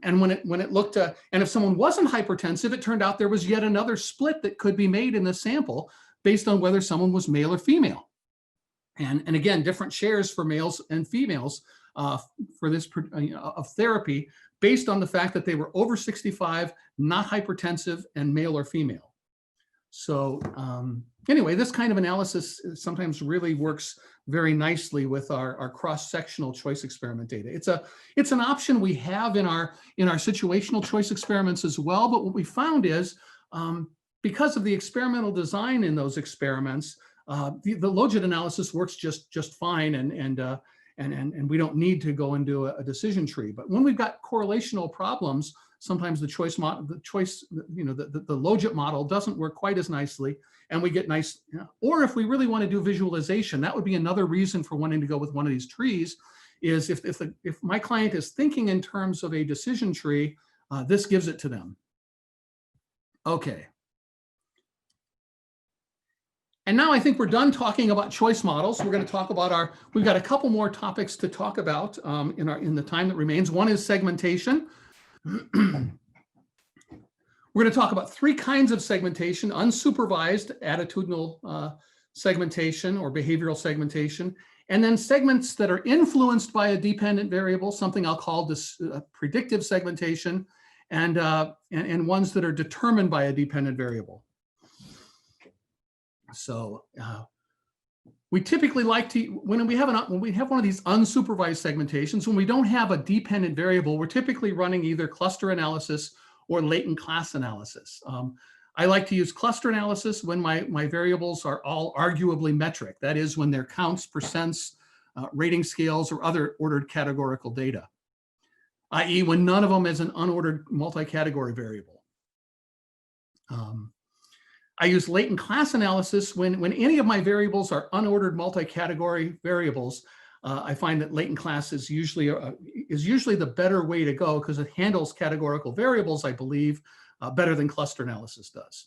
And when it looked and if someone wasn't hypertensive, it turned out there was yet another split that could be made in the sample based on whether someone was male or female. And again, different shares for males and females for this of therapy based on the fact that they were over 65, not hypertensive, and male or female. So anyway, this kind of analysis sometimes really works very nicely with our cross-sectional choice experiment data. It's an option we have in our situational choice experiments as well. But what we found is because of the experimental design in those experiments, the logit analysis works just fine, and and we don't need to go into a decision tree. But when we've got correlational problems, sometimes the logit model doesn't work quite as nicely, and we get nice, or if we really want to do visualization, that would be another reason for wanting to go with one of these trees, is if my client is thinking in terms of a decision tree, this gives it to them. Okay. And now I think we're done talking about choice models. We're going to talk about we've got a couple more topics to talk about in the time that remains. One is segmentation. We're going to talk about three kinds of segmentation: unsupervised attitudinal segmentation or behavioral segmentation, and then segments that are influenced by a dependent variable, something I'll call this predictive segmentation, and ones that are determined by a dependent variable. So we typically like to, when we have one of these unsupervised segmentations, when we don't have a dependent variable, we're typically running either cluster analysis or latent class analysis. I like to use cluster analysis when my variables are all arguably metric. That is, when they're counts, percents, rating scales, or other ordered categorical data, i.e. when none of them is an unordered multi-category variable. I use latent class analysis when any of my variables are unordered multi-category variables. I find that latent class is usually the better way to go because it handles categorical variables, I believe, better than cluster analysis does.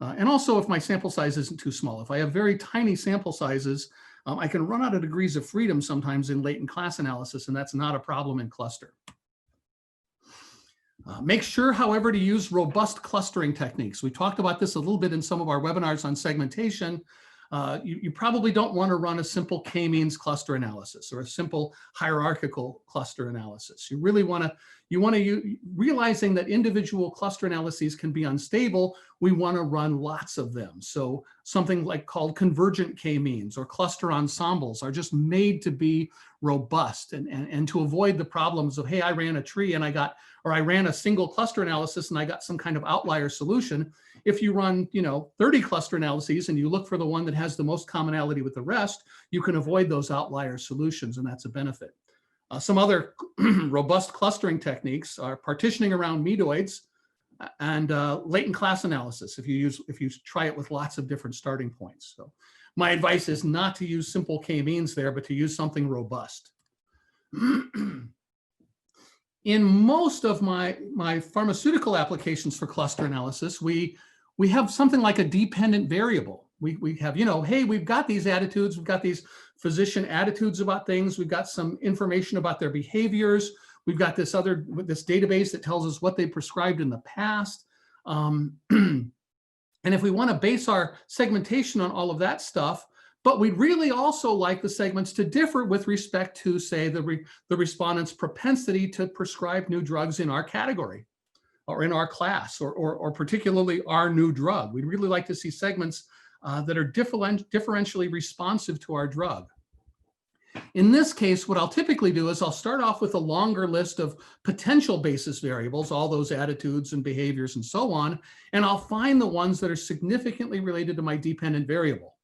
And also if my sample size isn't too small. If I have very tiny sample sizes, I can run out of degrees of freedom sometimes in latent class analysis, and that's not a problem in cluster. Make sure, however, to use robust clustering techniques. We talked about this a little bit in some of our webinars on segmentation. You probably don't want to run a simple k-means cluster analysis or a simple hierarchical cluster analysis. You really want to, realizing that individual cluster analyses can be unstable, we want to run lots of them. So something like called convergent k-means or cluster ensembles are just made to be robust and to avoid the problems of, hey, I ran a tree and I ran a single cluster analysis and I got some kind of outlier solution. If you run, 30 cluster analyses and you look for the one that has the most commonality with the rest, you can avoid those outlier solutions, and that's a benefit. Some other robust clustering techniques are partitioning around medoids and latent class analysis if you try it with lots of different starting points. So my advice is not to use simple k-means there, but to use something robust. In most of my pharmaceutical applications for cluster analysis, we have something like a dependent variable. We have, hey, we've got these attitudes, we've got these physician attitudes about things, we've got some information about their behaviors, we've got this database that tells us what they prescribed in the past. And if we want to base our segmentation on all of that stuff, but we'd really also like the segments to differ with respect to, say, the respondent's propensity to prescribe new drugs in our category or in our class, or particularly our new drug. We'd really like to see segments that are differentially responsive to our drug. In this case, what I'll typically do is I'll start off with a longer list of potential basis variables, all those attitudes and behaviors and so on, and I'll find the ones that are significantly related to my dependent variable.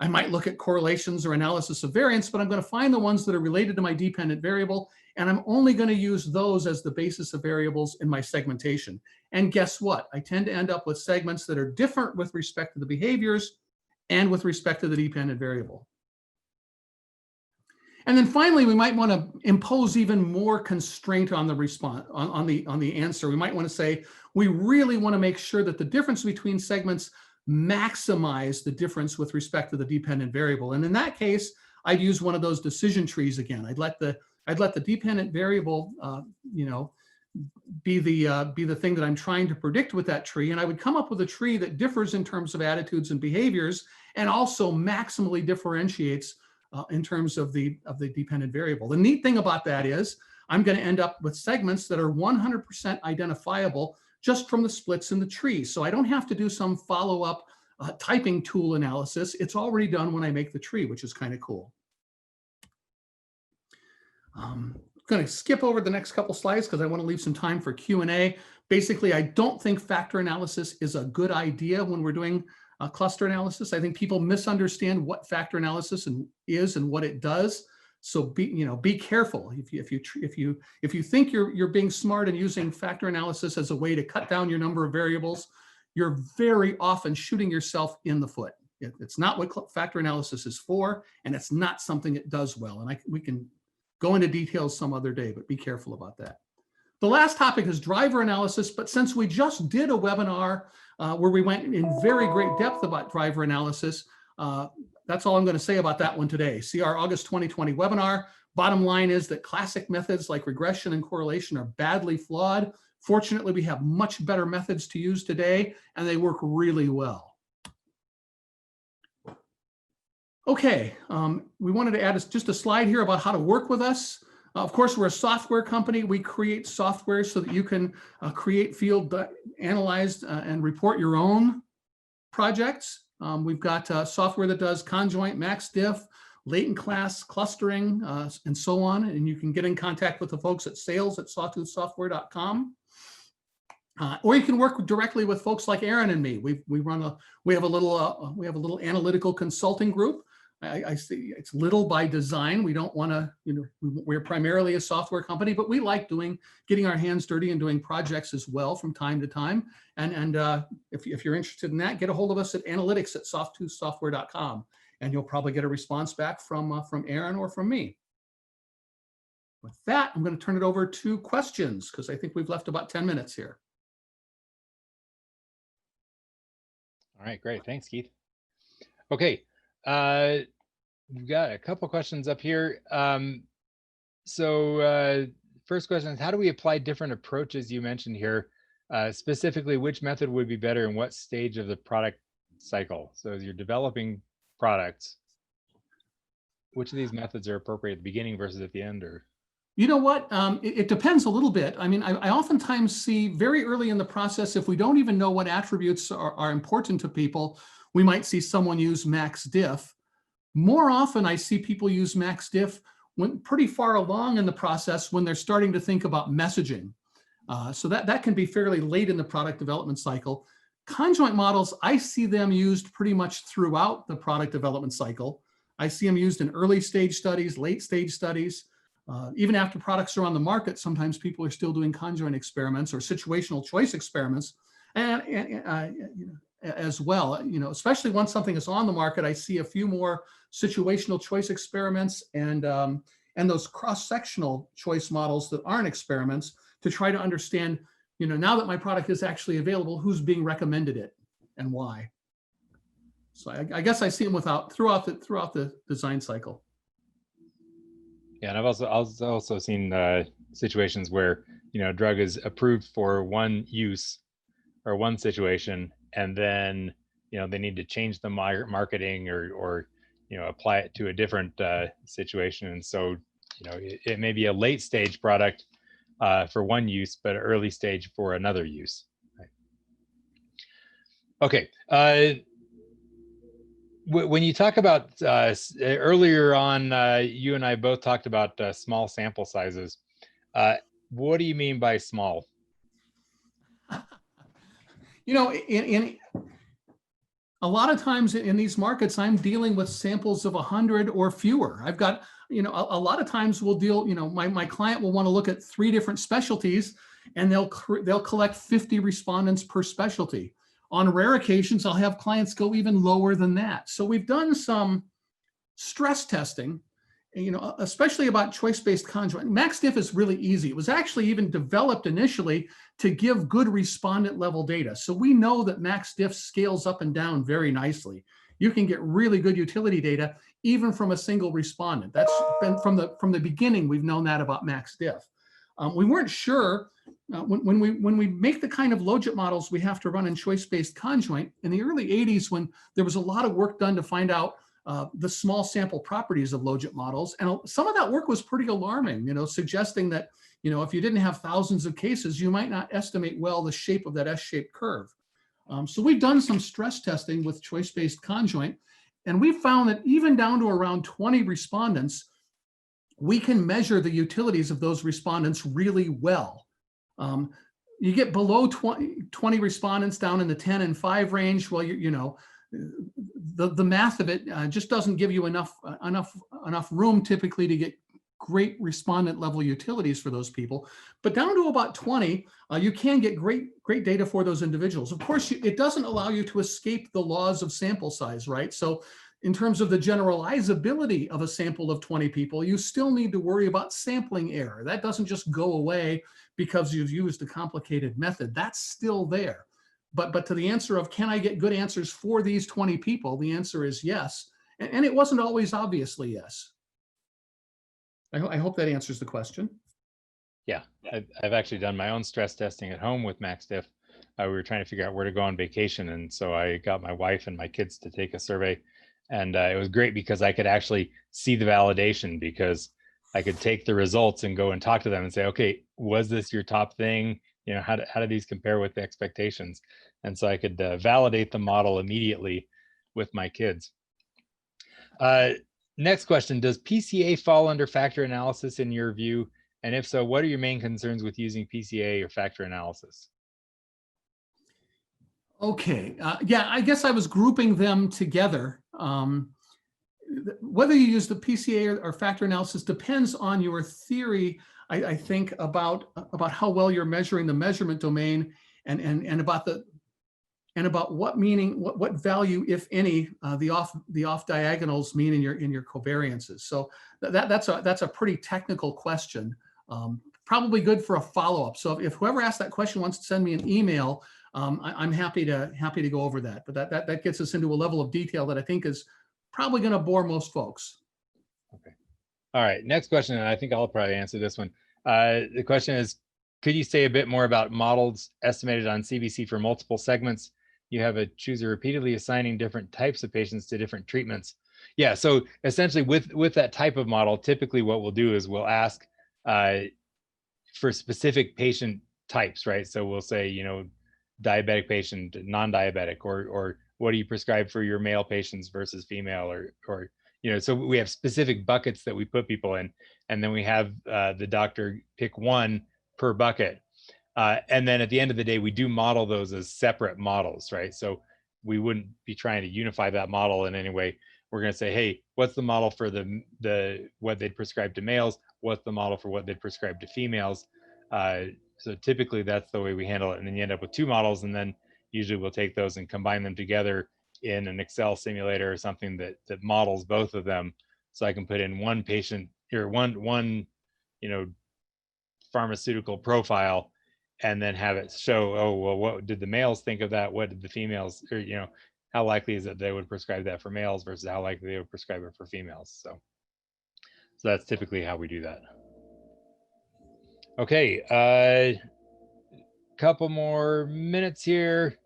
I might look at correlations or analysis of variance, but I'm going to find the ones that are related to my dependent variable, and I'm only going to use those as the basis of variables in my segmentation. And guess what? I tend to end up with segments that are different with respect to the behaviors and with respect to the dependent variable. And then finally, we might want to impose even more constraint on the response, on the answer. We might want to say, we really want to make sure that the difference between segments maximize the difference with respect to the dependent variable. And in that case, I'd use one of those decision trees again. I'd let the dependent variable, be the thing that I'm trying to predict with that tree, and I would come up with a tree that differs in terms of attitudes and behaviors, and also maximally differentiates in terms of the dependent variable. The neat thing about that is I'm going to end up with segments that are 100% identifiable just from the splits in the tree. So I don't have to do some follow-up typing tool analysis. It's already done when I make the tree, which is kind of cool. I'm going to skip over the next couple slides because I want to leave some time for Q&A. Basically, I don't think factor analysis is a good idea when we're doing cluster analysis. I think people misunderstand what factor analysis is and what it does. So be careful. If you think you're being smart and using factor analysis as a way to cut down your number of variables, you're very often shooting yourself in the foot. It's not what factor analysis is for, and it's not something it does well. And we can go into details some other day, but be careful about that. The last topic is driver analysis, but since we just did a webinar where we went in very great depth about driver analysis, that's all I'm going to say about that one today. See our August 2020 webinar. Bottom line is that classic methods like regression and correlation are badly flawed. Fortunately, we have much better methods to use today, and they work really well. Okay, we wanted to add just a slide here about how to work with us. Of course, we're a software company. We create software so that you can create, field, analyze, and report your own projects. We've got software that does conjoint, MaxDiff, latent class clustering, and so on. And you can get in contact with the folks at sales@sawtoothsoftware.com. Or you can work directly with folks like Aaron and me. We have a little analytical consulting group. I see it's little by design. We don't want to, we're primarily a software company, but we like getting our hands dirty and doing projects as well from time to time. And if you're interested in that, get a hold of us at analytics@sawtoothsoftware.com, and you'll probably get a response back from Aaron or from me. With that, I'm going to turn it over to questions because I think we've left about 10 minutes here. All right, great. Thanks, Keith. Okay. We've got a couple questions up here. First question is, how do we apply different approaches you mentioned here? Specifically, which method would be better in what stage of the product cycle? So as you're developing products, which of these methods are appropriate at the beginning versus at the end? Or you know what? It depends a little bit. I mean, I oftentimes see very early in the process, if we don't even know what attributes are important to people, we might see someone use MaxDiff. More often, I see people use MaxDiff when pretty far along in the process when they're starting to think about messaging. So that can be fairly late in the product development cycle. Conjoint models, I see them used pretty much throughout the product development cycle. I see them used in early stage studies, late stage studies. Even after products are on the market, sometimes people are still doing conjoint experiments or situational choice experiments. As well, especially once something is on the market, I see a few more situational choice experiments and those cross-sectional choice models that aren't experiments to try to understand, now that my product is actually available, who's being recommended it and why. So I guess I see them throughout the design cycle. Yeah, and I've also seen situations where a drug is approved for one use or one situation, and then they need to change the marketing or apply it to a different situation, and so it may be a late stage product for one use, but early stage for another use. Right. Okay. When you talk about earlier on, you and I both talked about small sample sizes. What do you mean by small? In a lot of times in these markets, I'm dealing with samples of 100 or fewer. I've got, a lot of times we'll deal, my client will want to look at 3 different specialties, and they'll collect 50 respondents per specialty. On rare occasions, I'll have clients go even lower than that. So we've done some stress testing, especially about choice-based conjoint. MaxDiff is really easy. It was actually even developed initially to give good respondent level data. So we know that MaxDiff scales up and down very nicely. You can get really good utility data even from a single respondent. That's been from the beginning. We've known that about MaxDiff. We weren't sure when we make the kind of logit models we have to run in choice-based conjoint in the early 80s, when there was a lot of work done to find out the small sample properties of logit models. And some of that work was pretty alarming, suggesting that, if you didn't have thousands of cases, you might not estimate well the shape of that S-shaped curve. So we've done some stress testing with choice-based conjoint, and we found that even down to around 20 respondents, we can measure the utilities of those respondents really well. You get below 20 respondents down in the 10 and 5 range, well, the math of it just doesn't give you enough room typically to get great respondent level utilities for those people. But down to about 20, you can get great data for those individuals. Of course, it doesn't allow you to escape the laws of sample size, right? So in terms of the generalizability of a sample of 20 people, you still need to worry about sampling error. That doesn't just go away because you've used a complicated method. That's still there. But to the answer of, can I get good answers for these 20 people? The answer is yes. And it wasn't always obviously yes. I hope that answers the question. Yeah, I've actually done my own stress testing at home with MaxDiff. We were trying to figure out where to go on vacation. And so I got my wife and my kids to take a survey. And it was great because I could actually see the validation, because I could take the results and go and talk to them and say, okay, was this your top thing? You know, how do these compare with the expectations? And so I could validate the model immediately with my kids. Next question, does PCA fall under factor analysis in your view? And if so, what are your main concerns with using PCA or factor analysis? Okay, yeah, I guess I was grouping them together. Whether you use the PCA or factor analysis depends on your theory, I think, about how well you're measuring the measurement domain, and about what value, if any, the off diagonals mean in your covariances. So that's a pretty technical question. Probably good for a follow-up. So if whoever asked that question wants to send me an email, I'm happy to go over that. But that gets us into a level of detail that I think is probably going to bore most folks. Okay. All right. Next question, and I think I'll probably answer this one. The question is, could you say a bit more about models estimated on CBC for multiple segments? You have a chooser repeatedly assigning different types of patients to different treatments. Yeah, so essentially with that type of model, typically what we'll do is we'll ask for specific patient types, right? So we'll say, you know, diabetic patient, non-diabetic, or what do you prescribe for your male patients versus female, or you know, so we have specific buckets that we put people in, and then we have the doctor pick one per bucket. And then at the end of the day, we do model those as separate models, right? So we wouldn't be trying to unify that model in any way. We're going to say, hey, what's the model for the what they'd prescribe to males? What's the model for what they'd prescribe to females? So typically that's the way we handle it. And then you end up with two models, and then usually we'll take those and combine them together in an Excel simulator or something that models both of them. So I can put in one patient or one you know, pharmaceutical profile, and then have it show, oh, well, what did the males think of that? What did the females, or, you know, how likely is it they would prescribe that for males versus how likely they would prescribe it for females? So that's typically how we do that. Okay, couple more minutes here.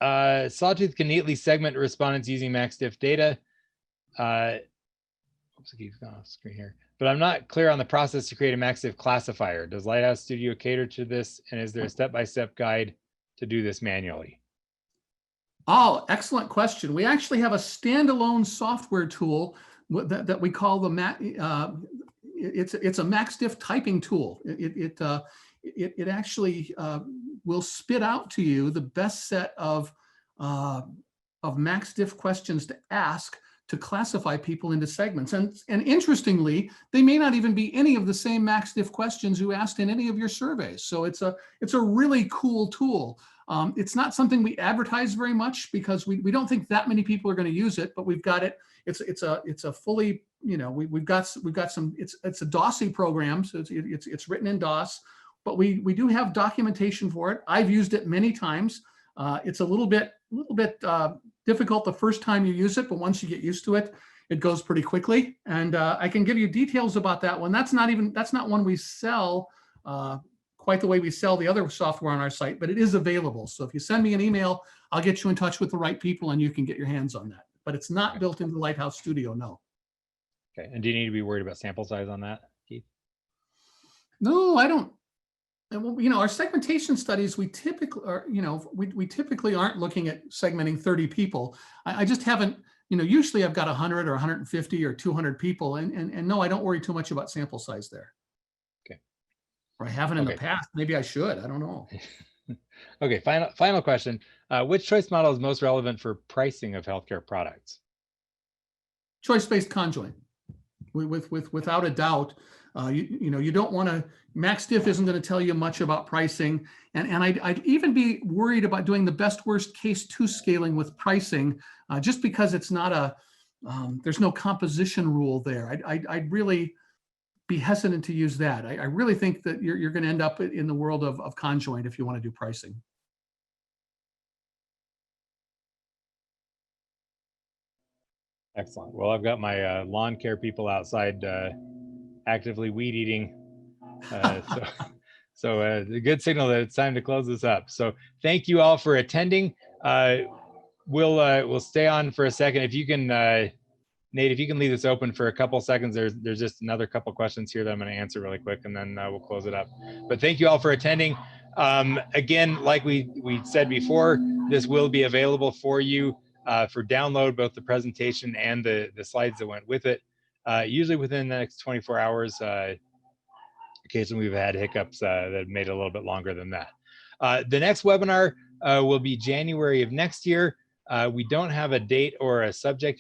Sawtooth can neatly segment respondents using MaxDiff data. Oops, I keep going off screen here. But I'm not clear on the process to create a MaxDiff classifier. Does Lighthouse Studio cater to this? And is there a step-by-step guide to do this manually? Oh, excellent question. We actually have a standalone software tool that we call the it's a MaxDiff typing tool. It actually will spit out to you the best set of MaxDiff questions to ask to classify people into segments. And interestingly, they may not even be any of the same MaxDiff questions you asked in any of your surveys. So it's a really cool tool. It's not something we advertise very much because we don't think that many people are going to use it, but we've got it. It's a fully, you know, we've got some, it's a DOS-y program, so it's written in DOS, but we do have documentation for it. I've used it many times. It's a little bit difficult the first time you use it, but once you get used to it, it goes pretty quickly. And I can give you details about that one. That's not one we sell quite the way we sell the other software on our site, but it is available. So if you send me an email, I'll get you in touch with the right people and you can get your hands on that. But it's not built into the Lighthouse Studio, no. Okay, and do you need to be worried about sample size on that, Keith? No, I don't. You know, our segmentation studies, we typically are, you know, we typically aren't looking at segmenting 30 people. I just haven't, you know, usually I've got 100 or 150 or 200 people, and no, I don't worry too much about sample size there. Okay. Or I haven't in the past. Maybe I should. I don't know. Okay, final question. Which choice model is most relevant for pricing of healthcare products? Choice-based conjoint, without a doubt. You don't want to, MaxDiff isn't going to tell you much about pricing. And I'd even be worried about doing the best worst case 2 scaling with pricing, just because it's not a, there's no composition rule there. I'd really be hesitant to use that. I really think that you're going to end up in the world of conjoint if you want to do pricing. Excellent. Well, I've got my lawn care people outside actively weed eating. So a good signal that it's time to close this up. So thank you all for attending. We'll stay on for a second. If you can, Nate, if you can leave this open for a couple seconds, there's just another couple questions here that I'm going to answer really quick, and then we'll close it up. But thank you all for attending. Again, like we said before, this will be available for you for download, both the presentation and the slides that went with it, usually within the next 24 hours. Occasionally we've had hiccups that made it a little bit longer than that. The next webinar will be January of next year. We don't have a date or a subject